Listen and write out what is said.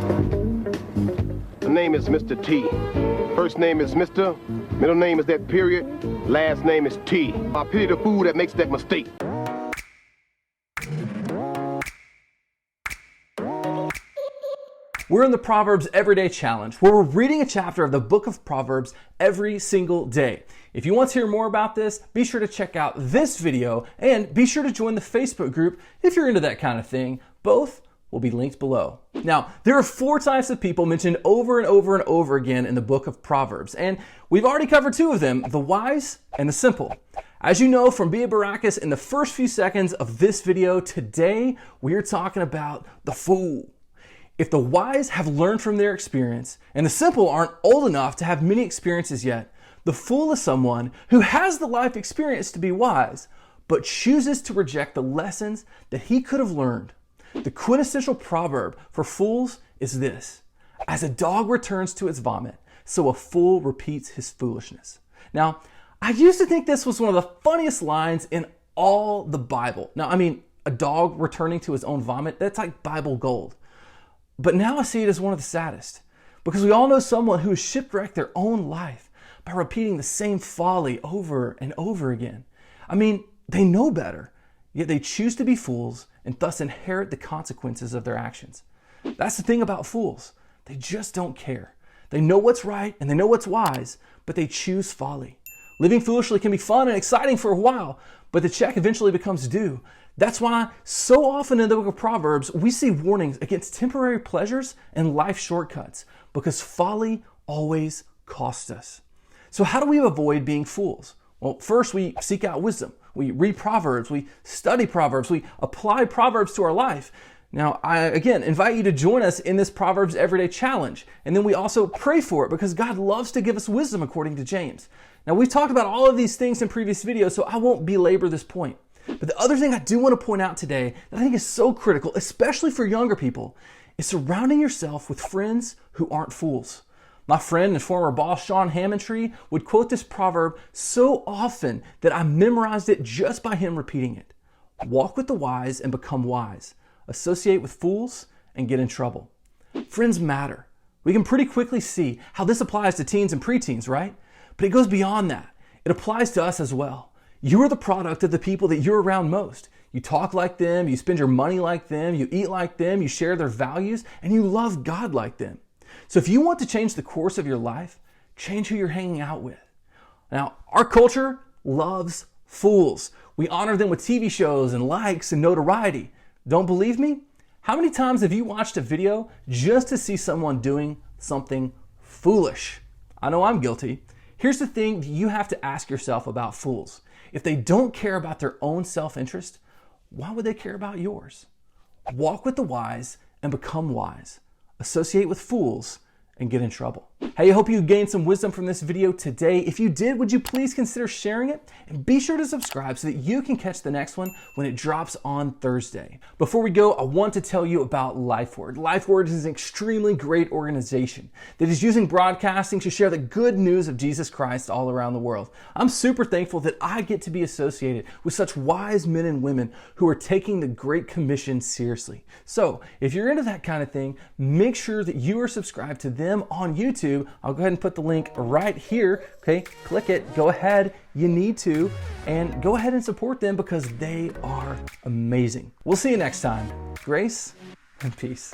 The name is Mr. T. First name is Mr. Middle name is that period. Last name is T. I pity the fool that makes that mistake. We're in the Proverbs Everyday Challenge, where we're reading a chapter of the Book of Proverbs every single day. If you want to hear more about this, be sure to check out this video and be sure to join the Facebook group if you're into that kind of thing. Both will be linked below. Now, there are 4 types of people mentioned over and over and over again in the Book of Proverbs, and we've already covered 2 of them, the wise and the simple. As you know from Bia Baracus in the first few seconds of this video, today we are talking about the fool. If the wise have learned from their experience and the simple aren't old enough to have many experiences yet, the fool is someone who has the life experience to be wise, but chooses to reject the lessons that he could have learned. The quintessential proverb for fools is this: as a dog returns to its vomit, so a fool repeats his foolishness. Now, I used to think this was one of the funniest lines in all the Bible. Now, a dog returning to his own vomit, that's like Bible gold. But now I see it as one of the saddest, because we all know someone who has shipwrecked their own life by repeating the same folly over and over again. They know better, yet they choose to be fools and thus inherit the consequences of their actions. That's the thing about fools. They just don't care. They know what's right and they know what's wise, but they choose folly. Living foolishly can be fun and exciting for a while, but the check eventually becomes due. That's why so often in the Book of Proverbs, we see warnings against temporary pleasures and life shortcuts, because folly always costs us. So how do we avoid being fools? Well, first we seek out wisdom. We read Proverbs, we study Proverbs, we apply Proverbs to our life. Now, I again invite you to join us in this Proverbs Everyday Challenge. And then we also pray for it, because God loves to give us wisdom according to James. Now, we've talked about all of these things in previous videos, so I won't belabor this point. But the other thing I do want to point out today that I think is so critical, especially for younger people, is surrounding yourself with friends who aren't fools. My friend and former boss, Sean Hammondtree, would quote this proverb so often that I memorized it just by him repeating it. Walk with the wise and become wise. Associate with fools and get in trouble. Friends matter. We can pretty quickly see how this applies to teens and preteens, right? But it goes beyond that. It applies to us as well. You are the product of the people that you're around most. You talk like them, you spend your money like them, you eat like them, you share their values, and you love God like them. So if you want to change the course of your life, change who you're hanging out with. Now, our culture loves fools. We honor them with TV shows and likes and notoriety. Don't believe me? How many times have you watched a video just to see someone doing something foolish? I know I'm guilty. Here's the thing that you have to ask yourself about fools. If they don't care about their own self-interest, why would they care about yours? Walk with the wise and become wise. Associate with fools and get in trouble. Hey, I hope you gained some wisdom from this video today. If you did, would you please consider sharing it? And be sure to subscribe so that you can catch the next one when it drops on Thursday. Before we go, I want to tell you about Lifeword. Lifeword is an extremely great organization that is using broadcasting to share the good news of Jesus Christ all around the world. I'm super thankful that I get to be associated with such wise men and women who are taking the Great Commission seriously. So if you're into that kind of thing, make sure that you are subscribed to them on YouTube. I'll go ahead and put the link right here. Okay, click it, go ahead, you need to, and go ahead and support them because they are amazing. We'll see you next time. Grace and peace.